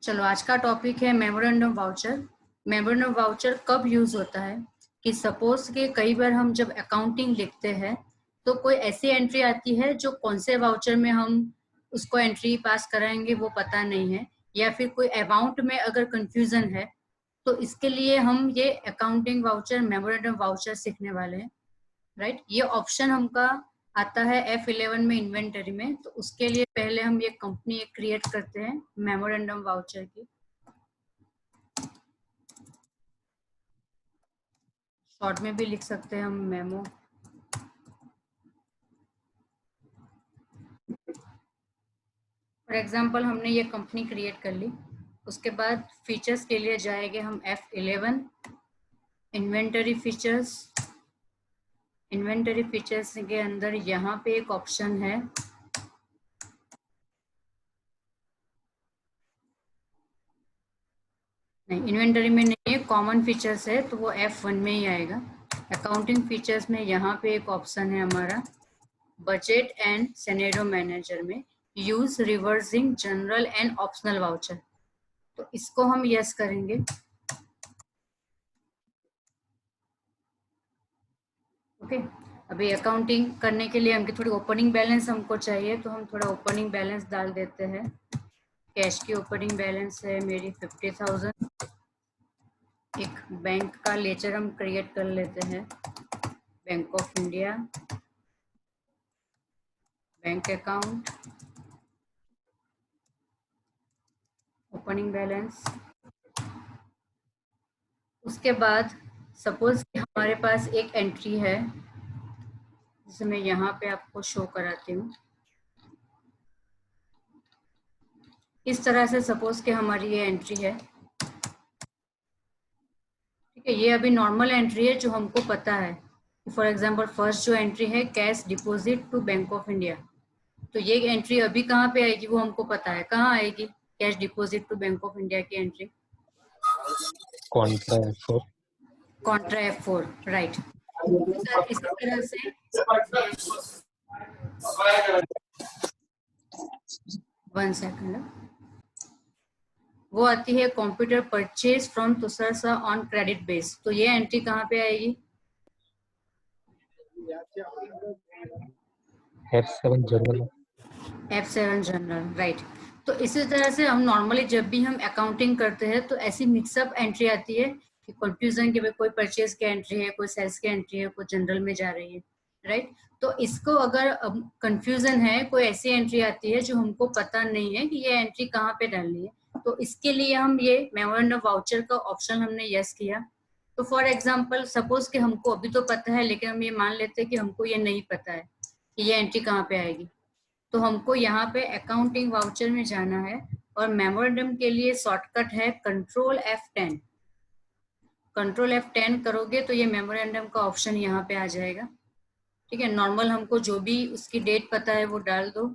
चलो आज का टॉपिक है मेमोरेंडम वाउचर। मेमोरेंडम वाउचर कब यूज होता है कि सपोज के कई बार हम जब अकाउंटिंग लिखते हैं तो कोई ऐसी एंट्री आती है जो कौन से वाउचर में हम उसको एंट्री पास कराएंगे वो पता नहीं है, या फिर कोई अमाउंट में अगर कंफ्यूजन है तो इसके लिए हम ये अकाउंटिंग वाउचर मेमोरेंडम वाउचर सीखने वाले हैं। राइट, ये ऑप्शन हमका आता है F11 में इन्वेंटरी में। तो उसके लिए पहले हम ये कंपनी क्रिएट करते हैं मेमोरेंडम वाउचर की। शॉर्ट में भी लिख सकते हैं हम मेमो। फॉर एग्जांपल हमने ये कंपनी क्रिएट कर ली। उसके बाद फीचर्स के लिए जाएंगे हम F11 inventory features. Inventory features के अंदर यहाँ पे एक ऑप्शन है नहीं, इन्वेंटरी में नहीं है, कॉमन फीचर्स है तो वो F1 में ही आएगा। अकाउंटिंग फीचर्स में यहाँ पे एक ऑप्शन है हमारा बजट एंड सिनेरियो मैनेजर में use reversing general and optional voucher. तो इसको हम यस करेंगे। ओके, अभी अकाउंटिंग करने के लिए हमको थोड़ी ओपनिंग बैलेंस हमको चाहिए, तो हम थोड़ा ओपनिंग बैलेंस डाल देते हैं। कैश की ओपनिंग बैलेंस है मेरी 50,000। एक बैंक का लेजर हम क्रिएट कर लेते हैं, bank of India bank account opening balance. उसके बाद सपोज कि हमारे पास एक एंट्री है जिसे मैं यहाँ पे आपको शो कराती हूँ। इस तरह से सपोज कि हमारी ये एंट्री है, ठीक है। ये अभी नॉर्मल एंट्री है जो हमको पता है। फॉर एग्जांपल फर्स्ट जो एंट्री है cash deposit to Bank of India, तो ये एंट्री अभी कहाँ पे आएगी वो हमको पता है। कहाँ आएगी cash deposit to Bank of India की entry? Contra F4। Contra F4, right. इसी तरह से वन सेकंड, वो आती है कंप्यूटर परचेज फ्रॉम तुषार सा ऑन क्रेडिट बेस। तो ये एंट्री कहाँ पे आएगी? F7 general. F7 general, right. तो इसी तरह से हम नॉर्मली जब भी हम अकाउंटिंग करते हैं तो ऐसी मिक्सअप एंट्री आती है कि कंफ्यूजन के कोई परचेज की एंट्री है, कोई सेल्स की एंट्री है, कोई जनरल में जा रही है, राइट। तो इसको अगर कंफ्यूजन है, कोई ऐसी एंट्री आती है जो हमको पता नहीं है कि ये एंट्री कहाँ पे डालनी है, तो इसके लिए हम ये मेमोरेंडम वाउचर का ऑप्शन हमने यस किया। तो फॉर एग्जाम्पल सपोज कि हमको अभी तो पता है, लेकिन हम ये मान लेते हैं कि हमको ये नहीं पता है कि ये एंट्री कहाँ पे आएगी। तो हमको यहाँ पे अकाउंटिंग वाउचर में जाना है और मेमोरेंडम के लिए शॉर्टकट है कंट्रोल F10। कंट्रोल F10 करोगे तो ये मेमोरेंडम का ऑप्शन यहाँ पे आ जाएगा, ठीक है। नॉर्मल हमको जो भी उसकी डेट पता है वो डाल दो।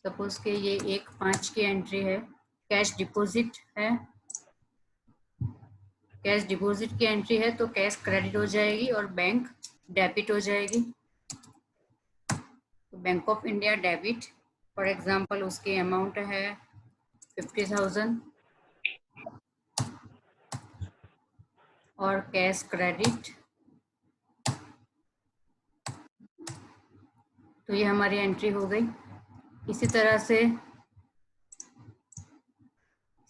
सपोज के ये 1/5 की एंट्री है, कैश डिपॉजिट है, कैश डिपॉजिट की एंट्री है तो कैश क्रेडिट हो जाएगी और बैंक डेबिट हो जाएगी। तो bank of India debit, for example उसकी अमाउंट है 50,000 और कैश क्रेडिट, तो ये हमारी एंट्री हो गई। इसी तरह से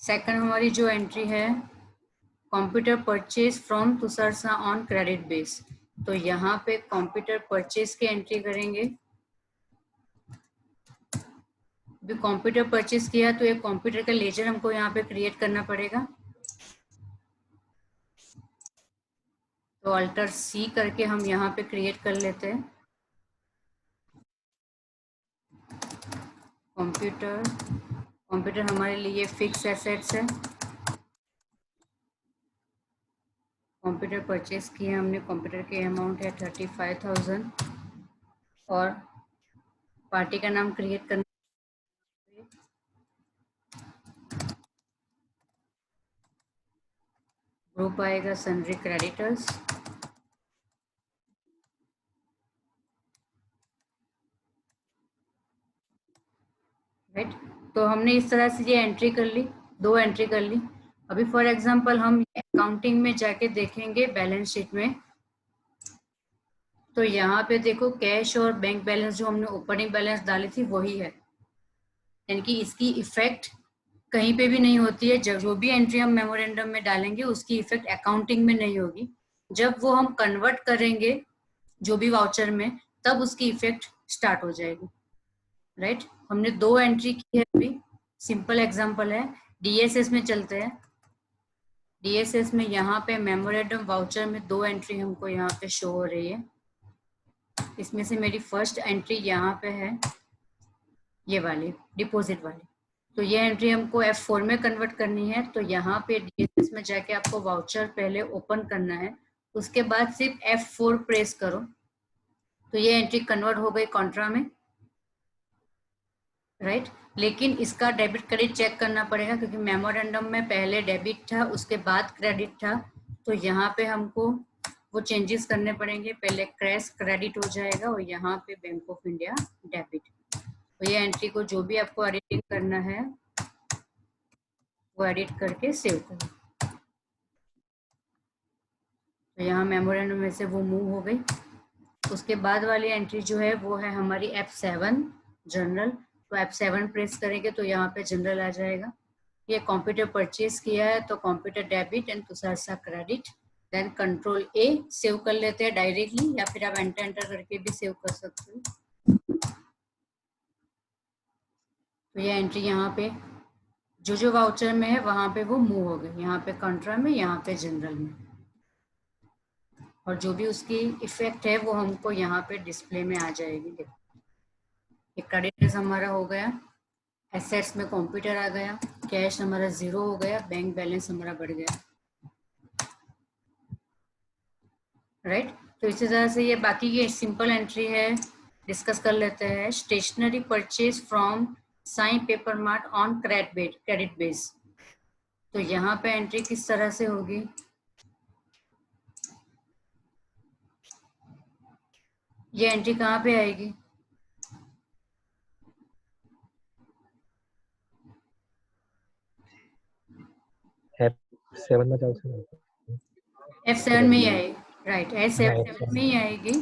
सेकंड हमारी जो एंट्री है कंप्यूटर परचेज फ्रॉम तुषार सा ऑन क्रेडिट बेस, तो यहाँ पे कंप्यूटर परचेज की एंट्री करेंगे। अभी कंप्यूटर परचेज किया तो एक कंप्यूटर का लेजर हमको यहाँ पे क्रिएट करना पड़ेगा, तो अल्टर C करके हम यहाँ पे क्रिएट कर लेते हैं। कंप्यूटर हमारे लिए फिक्स एसेट्स है। कंप्यूटर परचेज किया हमने, कंप्यूटर के अमाउंट है 35,000 और पार्टी का नाम क्रिएट करना, ग्रुप आएगा सन्ड्री क्रेडिटर्स। राइट, तो हमने इस तरह से ये एंट्री कर ली। 2 एंट्री कर ली। अभी फॉर एग्जांपल हम अकाउंटिंग में जाके देखेंगे बैलेंस शीट में, तो यहाँ पे देखो कैश और बैंक बैलेंस जो हमने ओपनिंग बैलेंस डाली थी वही है, यानी कि इसकी इफेक्ट कहीं पे भी नहीं होती है। जो भी एंट्री हम मेमोरेंडम में डालेंगे उसकी इफेक्ट अकाउंटिंग में नहीं होगी। जब वो हम कन्वर्ट करेंगे जो भी वाउचर में, तब उसकी इफेक्ट स्टार्ट हो जाएगी, राइट। हमने 2 एंट्री की है अभी, सिंपल एग्जांपल है। डीएसएस में चलते हैं। डीएसएस में यहाँ पे मेमोरेंडम वाउचर में 2 एंट्री हमको यहाँ पे शो हो रही है। इसमें से मेरी फर्स्ट एंट्री यहाँ पे है, ये वाली डिपॉजिट वाली। तो ये एंट्री हमको F4 में कन्वर्ट करनी है। तो यहाँ पे डीएसएस में जाके आपको वाउचर पहले ओपन करना है, उसके बाद सिर्फ F4 प्रेस करो तो ये एंट्री कन्वर्ट हो गई कॉन्ट्रा में, राइट। लेकिन इसका डेबिट क्रेडिट चेक करना पड़ेगा क्योंकि मेमोरेंडम में पहले डेबिट था उसके बाद क्रेडिट था। तो यहाँ पे हमको वो चेंजेस करने पड़ेंगे, पहले कैश क्रेडिट हो जाएगा और यहाँ पे बैंक ऑफ इंडिया डेबिट। तो ये एंट्री को जो भी आपको एडिटिंग करना है वो एडिट करके सेव करो। तो यहाँ मेमोरेंडम में से वो मूव हो गई। उसके बाद वाली एंट्री जो है वो है हमारी F7 जनरल। तो F7 प्रेस करेंगे तो यहाँ पे जनरल आ जाएगा। ये कंप्यूटर परचेज किया है तो computer debit and Tushar credit, then control A save कर लेते हैं डायरेक्टली, या फिर आप एंटर करके भी सेव कर सकते हो। तो ये एंट्री यहाँ पे जो वाउचर में है वहां पे वो मूव हो गई, यहाँ पे कंट्रा में, यहाँ पे जनरल में, और जो भी उसकी इफेक्ट है वो हमको यहाँ पे डिस्प्ले में आ जाएगी। देखो ये क्रेडिटर्स हमारा हो गया, एसेट्स में कंप्यूटर आ गया, कैश हमारा 0 हो गया, बैंक बैलेंस हमारा बढ़ गया, राइट। तो इसी तरह से ये बाकी ये सिंपल एंट्री है, डिस्कस कर लेते हैं। Stationery purchase from sign paper mart on credit base. तो यहाँ पे एंट्री किस तरह से होगी, ये एंट्री कहाँ पे आएगी, F7 में F7 में ही आएगी, राइट। F7 में ही आएगी।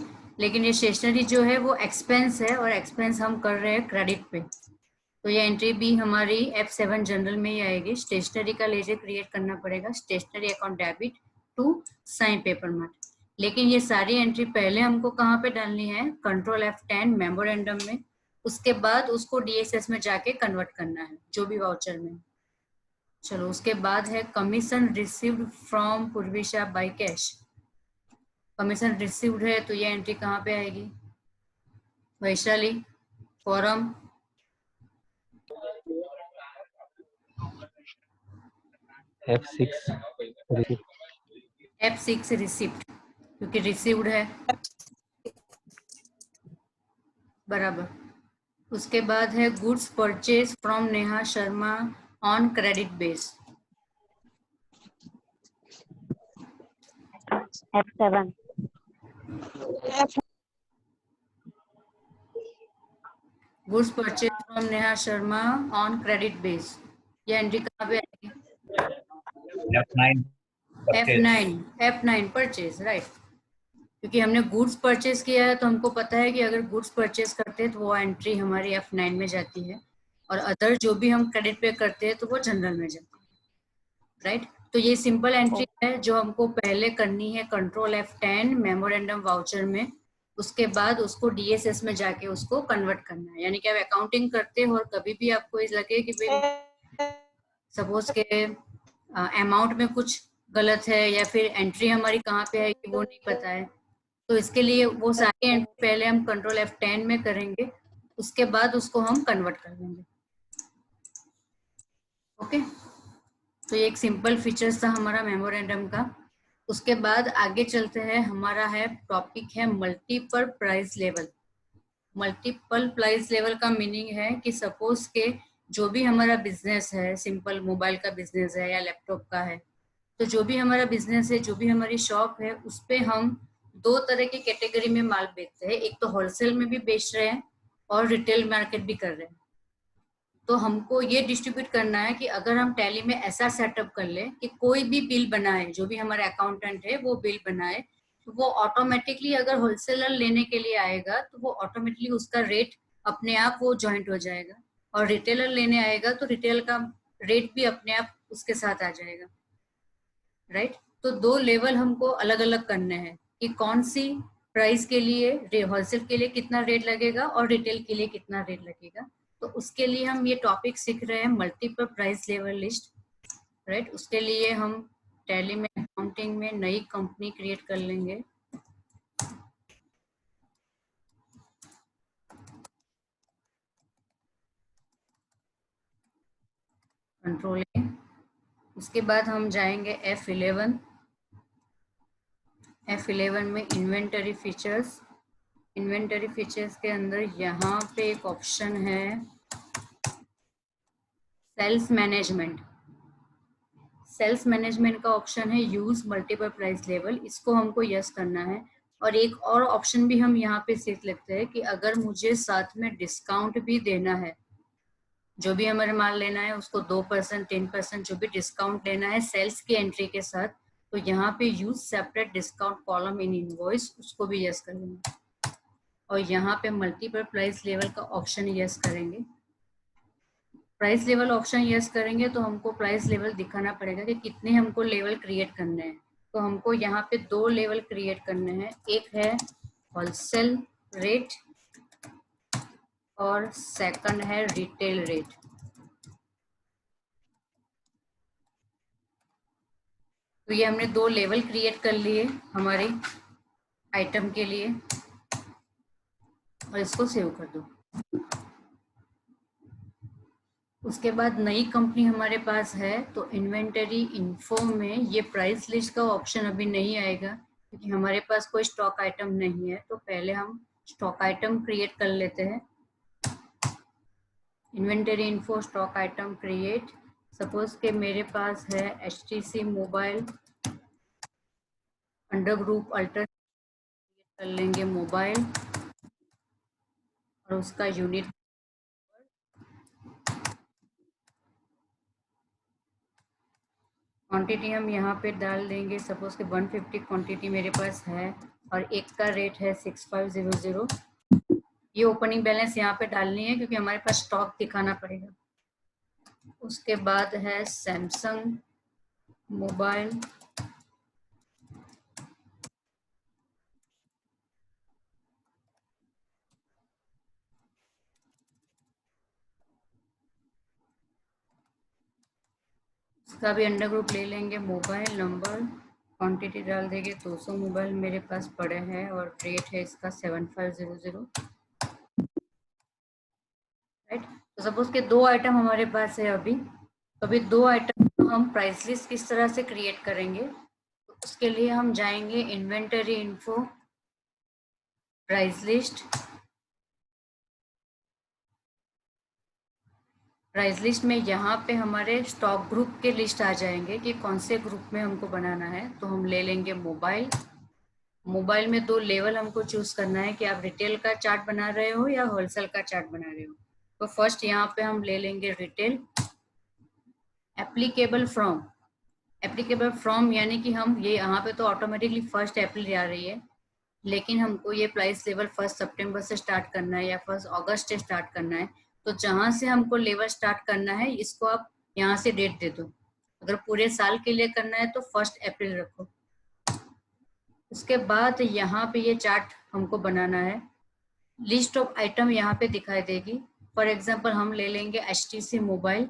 लेकिन ये स्टेशनरी जो है वो एक्सपेंस है और एक्सपेंस हम कर रहे हैं क्रेडिट पे, तो ये एंट्री भी हमारी F7 जनरल में ही आएगी। स्टेशनरी का लेजर क्रिएट करना पड़ेगा, stationery account debit to sign paper mart. लेकिन ये सारी एंट्री पहले हमको कहाँ पे डालनी है, कंट्रोल F10 मेमोरेंडम में, उसके बाद उसको डीएसएस में जाके कन्वर्ट करना है जो भी वाउचर में। चलो उसके बाद है commission received from Purvisha by cash. Commission received है तो ये एंट्री कहाँ पे आएगी, वैशाली फॉरम F6 रिसिप्ट, क्योंकि रिसीव्ड है बराबर। उसके बाद है goods purchase from Neha Sharma on credit base, F7 goods purchase from Neha Sharma on credit base, ये एंट्री कहाँ पे आएगी, F9 परचेज, राइट। क्योंकि हमने गुड्स परचेज किया है तो हमको पता है कि अगर गुड्स परचेज करते हैं तो वो एंट्री हमारी F9 में जाती है, और अदर जो भी हम क्रेडिट पे करते हैं तो वो जनरल में जाती है, राइट। तो ये सिंपल एंट्री है जो हमको पहले करनी है कंट्रोल F10 मेमोरेंडम वाउचर में, उसके बाद उसको डीएसएस में जाके उसको कन्वर्ट करना है। यानी कि आप अकाउंटिंग करते हो और कभी भी आपको इस लगे कि सपोज के अमाउंट में कुछ गलत है या फिर एंट्री हमारी कहाँ पे है कि वो नहीं पता है, तो इसके लिए वो सारी एंट्री पहले हम कंट्रोल F10 में करेंगे, उसके बाद उसको हम कन्वर्ट कर देंगे। ओके, तो ये एक सिंपल फीचर्स था हमारा मेमोरेंडम का। उसके बाद आगे चलते हैं, हमारा है टॉपिक है multiple price level. Multiple price level का मीनिंग है कि सपोज के जो भी हमारा बिजनेस है, सिंपल मोबाइल का बिजनेस है या लैपटॉप का है, तो जो भी हमारा बिजनेस है, जो भी हमारी शॉप है, उस पे हम 2 तरह की कैटेगरी में माल बेचते हैं। एक तो होलसेल में भी बेच रहे हैं और रिटेल मार्केट भी कर रहे हैं। तो हमको ये डिस्ट्रीब्यूट करना है कि अगर हम टैली में ऐसा सेटअप कर ले कि कोई भी बिल बनाए, जो भी हमारा अकाउंटेंट है वो बिल बनाए, तो वो ऑटोमेटिकली अगर होलसेलर लेने के लिए आएगा तो वो ऑटोमेटिकली उसका रेट अपने आप वो ज्वाइंट हो जाएगा, और रिटेलर लेने आएगा तो रिटेल का रेट भी अपने आप उसके साथ आ जाएगा, राइट। तो दो लेवल हमको अलग अलग करने हैं कि कौन सी प्राइस के लिए होलसेल के लिए कितना रेट लगेगा और रिटेल के लिए कितना रेट लगेगा। तो उसके लिए हम ये टॉपिक सीख रहे हैं, multiple price level list, right. उसके लिए हम टैली में अकाउंटिंग में नई कंपनी क्रिएट कर लेंगे। कंट्रोल ए। उसके बाद हम जाएंगे F11। F11 में इन्वेंटरी फीचर्स। इन्वेंटरी फीचर्स के अंदर यहाँ पे एक ऑप्शन है सेल्स मैनेजमेंट। सेल्स मैनेजमेंट का ऑप्शन है यूज मल्टीपल प्राइस लेवल, इसको हमको यस करना है। और एक और ऑप्शन भी हम यहाँ पे सीख लेते हैं कि अगर मुझे साथ में डिस्काउंट भी देना है, जो भी हमारे माल लेना है उसको 2%, 10% जो भी डिस्काउंट लेना है सेल्स की एंट्री के साथ, तो यहाँ पे use separate discount column in invoice, उसको भी यस करेंगे। और यहाँ पे मल्टीपल प्राइस लेवल का ऑप्शन यस करेंगे। प्राइस लेवल ऑप्शन यस करेंगे तो हमको प्राइस लेवल दिखाना पड़ेगा कि कितने हमको लेवल क्रिएट करने हैं। तो हमको यहाँ पे दो लेवल क्रिएट करने हैं, एक है होलसेल रेट और सेकंड है रिटेल रेट। तो ये हमने दो लेवल क्रिएट कर लिए हमारे आइटम के लिए, और इसको सेव कर दो। उसके बाद नई कंपनी हमारे पास है, तो इन्वेंटरी इन्फो में ये प्राइस लिस्ट का ऑप्शन अभी नहीं आएगा क्योंकि हमारे पास कोई स्टॉक आइटम नहीं है। तो पहले हम स्टॉक आइटम क्रिएट कर लेते हैं। Inventory info stock item create. Suppose के मेरे पास है HTC mobile under group alter, कर लेंगे मोबाइल और उसका यूनिट क्वांटिटी हम यहाँ पे डाल देंगे। सपोज के 150 क्वांटिटी मेरे पास है और एक का रेट है 6500। ये ओपनिंग बैलेंस यहाँ पे डालनी है क्योंकि हमारे पास स्टॉक दिखाना पड़ेगा। उसके बाद है सैमसंग मोबाइल इसका भी अंडर ग्रुप ले लेंगे। मोबाइल नंबर क्वांटिटी डाल देंगे, 200 मोबाइल मेरे पास पड़े हैं और रेट है इसका 7500, राइट। तो सपोज के दो आइटम हमारे पास है अभी, तो अभी दो आइटम हम प्राइस लिस्ट किस तरह से क्रिएट करेंगे, तो उसके लिए हम जाएंगे inventory info price list. Price list में यहाँ पे हमारे स्टॉक ग्रुप के लिस्ट आ जाएंगे कि कौन से ग्रुप में हमको बनाना है। तो हम ले लेंगे मोबाइल। मोबाइल में दो लेवल हमको चूज करना है कि आप रिटेल का चार्ट बना रहे हो या होलसेल का चार्ट बना रहे हो। तो फर्स्ट यहाँ पे हम ले लेंगे retail. Applicable from, applicable from यानी कि हम ये यहाँ पे तो ऑटोमेटिकली 1 अप्रैल आ रही है, लेकिन हमको ये प्राइस लेवल 1 सितंबर से स्टार्ट करना है या 1 अगस्त से स्टार्ट करना है। तो जहां से हमको लेवल स्टार्ट करना है इसको आप यहाँ से डेट दे दो। अगर पूरे साल के लिए करना है तो 1 अप्रैल रखो। उसके बाद यहाँ पे ये चार्ट हमको बनाना है। लिस्ट ऑफ आइटम यहाँ पे दिखाई देगी। फॉर एग्जांपल हम ले लेंगे HTC मोबाइल।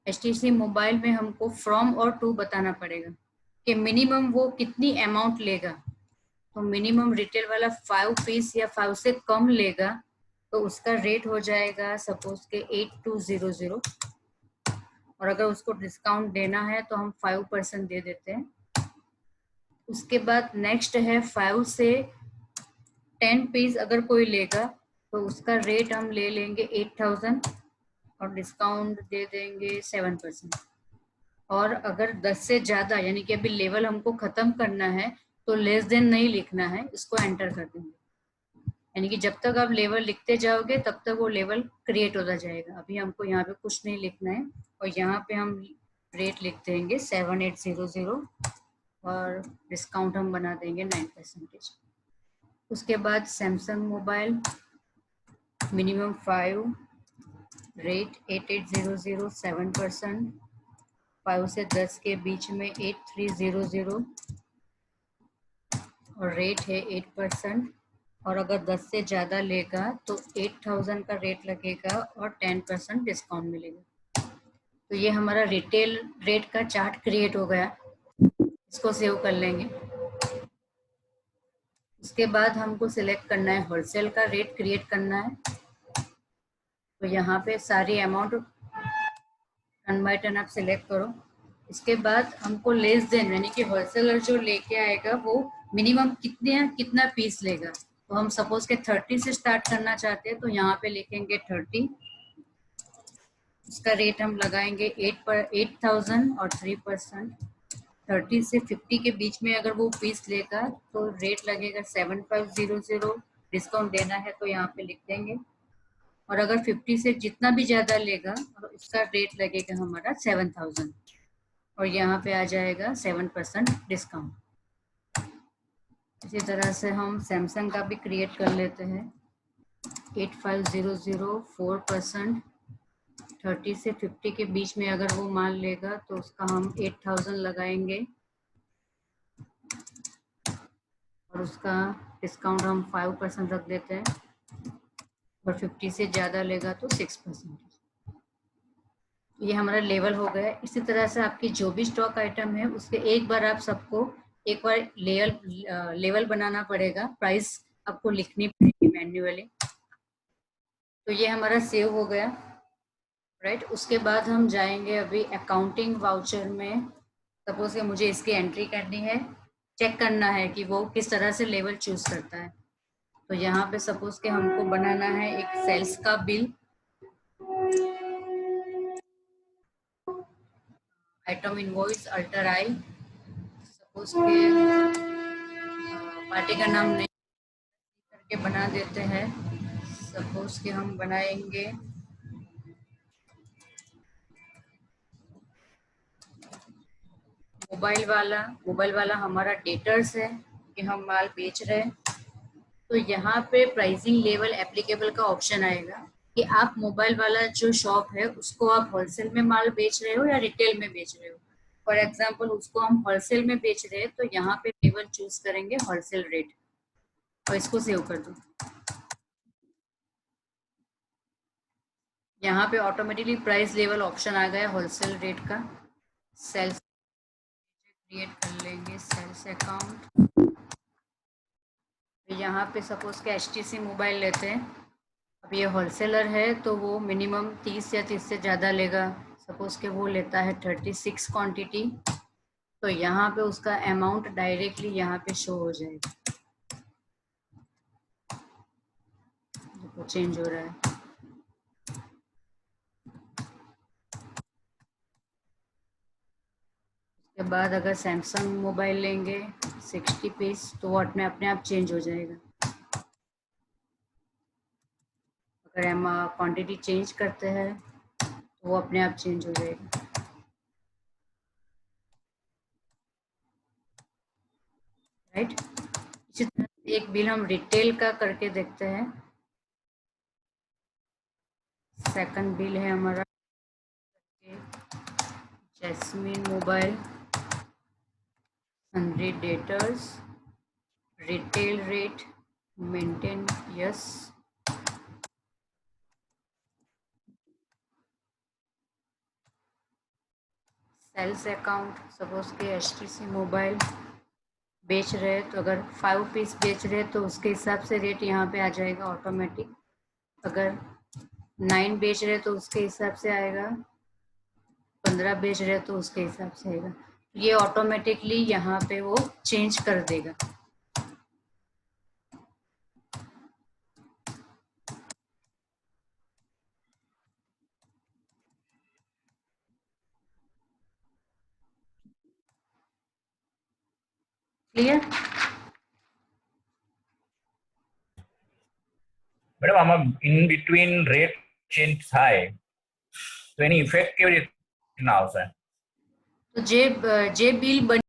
HTC मोबाइल में हमको फ्रॉम और टू बताना पड़ेगा कि मिनिमम वो कितनी अमाउंट लेगा। तो मिनिमम रिटेल वाला 5 पीस या 5 से कम लेगा तो उसका रेट हो जाएगा सपोज के 8200, और अगर उसको डिस्काउंट देना है तो हम 5% दे देते हैं। उसके बाद नेक्स्ट है 5 से 10 पीस अगर कोई लेगा तो उसका रेट हम ले लेंगे 8000 और डिस्काउंट दे देंगे 7%। और अगर 10 से ज्यादा यानी कि अभी लेवल हमको खत्म करना है तो लेस देन नहीं लिखना है, इसको एंटर कर देंगे। यानी कि जब तक आप लेवल लिखते जाओगे तब तक वो लेवल क्रिएट होता जाएगा। अभी हमको यहाँ पे कुछ नहीं लिखना है और यहाँ पे हम रेट लिख देंगे 7800 और डिस्काउंट हम बना देंगे 9%। उसके बाद सैमसंग मोबाइल मिनिमम 5, रेट 8800 7%, 5 से 10 के बीच में 8300 और रेट है 8%। और अगर 10 से ज़्यादा लेगा तो 8000 का रेट लगेगा और 10% डिस्काउंट मिलेगा। तो ये हमारा रिटेल रेट का चार्ट क्रिएट हो गया, इसको सेव कर लेंगे। उसके बाद हमको सिलेक्ट करना है होलसेल का रेट क्रिएट करना है। तो यहाँ पे सारी अमाउंट टन बाय टन आप सिलेक्ट करो। इसके बाद हमको लेस देन यानी कि होलसेलर जो लेके आएगा वो मिनिमम कितना पीस लेगा। तो हम सपोज के 30 से स्टार्ट करना चाहते हैं तो यहाँ पे लिखेंगे 30। उसका रेट हम लगाएंगे 8000 और 3%। 30 से 50 के बीच में अगर वो पीस लेगा तो रेट लगेगा 7500। डिस्काउंट देना है तो यहाँ पे लिख देंगे। और अगर 50 से जितना भी ज़्यादा लेगा तो इसका रेट लगेगा हमारा 7000 और यहाँ पे आ जाएगा 7% डिस्काउंट। इसी तरह से हम सैमसंग का भी क्रिएट कर लेते हैं। 8500 4%। 30 से 50 के बीच में अगर वो माल लेगा तो उसका हम 8000 लगाएंगे और उसका डिस्काउंट हम 5% रख देते हैं और 50 से ज़्यादा लेगा तो 6%। ये हमारा लेवल हो गया। इसी तरह से आपकी जो भी स्टॉक आइटम है उसके एक बार आप सबको एक बार लेवल बनाना पड़ेगा, प्राइस आपको लिखनी पड़ेगी मैन्युअली। तो ये हमारा सेव हो गया, राइट। उसके बाद हम जाएंगे अभी अकाउंटिंग वाउचर में। सपोज कि मुझे इसकी एंट्री करनी है, चेक करना है कि वो किस तरह से लेवल चूज करता है। तो यहाँ पे सपोज कि हमको बनाना है एक सेल्स का बिल, आइटम इनवॉइस अल्टर आई। सपोज के पार्टी का नाम नहीं करके बना देते हैं। सपोज कि हम बनाएंगे मोबाइल वाला हमारा डेटर्स है कि हम माल बेच रहे हैं। तो यहाँ पे प्राइसिंग लेवल एप्लीकेबल का ऑप्शन आएगा कि आप मोबाइल वाला जो शॉप है उसको आप होलसेल में माल बेच रहे हो या रिटेल में बेच रहे हो। फॉर एग्जाम्पल उसको हम होलसेल में बेच रहे हैं तो यहाँ पे लेवल चूज करेंगे होलसेल रेट और इसको सेव कर दो। यहाँ पे ऑटोमेटिकली प्राइस लेवल ऑप्शन आ गया होलसेल रेट का। सेल्स क्रिएट कर लेंगे सेल्स अकाउंट। यहाँ पे सपोज के HTC मोबाइल लेते हैं। अब ये होलसेलर है तो वो मिनिमम 30 या 30 से ज़्यादा लेगा। सपोज के वो लेता है 36 क्वांटिटी। तो यहाँ पे उसका अमाउंट डायरेक्टली यहाँ पे शो हो जाएगा, देखो चेंज हो रहा है। उसके बाद अगर सैमसंग मोबाइल लेंगे 60 पीस तो वो अपने आप चेंज हो जाएगा। अगर हम क्वांटिटी चेंज करते हैं तो वो अपने आप चेंज हो जाएगा, राइट। इसी तरह एक बिल हम रिटेल का करके देखते हैं। सेकंड बिल है हमारा jasmine mobile, sundry debtors, retail rate maintain yes. Sales account suppose के HTC मोबाइल बेच रहे हैं तो अगर 5 पीस बेच रहे हैं तो उसके हिसाब से रेट यहाँ पे आ जाएगा ऑटोमेटिक। अगर 9 बेच रहे हैं तो उसके हिसाब से आएगा, 15 बेच रहे हैं तो उसके हिसाब से आएगा। ये ऑटोमेटिकली यहाँ पे वो चेंज कर देगा। क्लियर। મેડમ આમાં ઇન બિટવીન રેટ ચેન્જ થાય તો એની ઇફેક્ટ કેવી રીતના આવશે? તો જે બિલ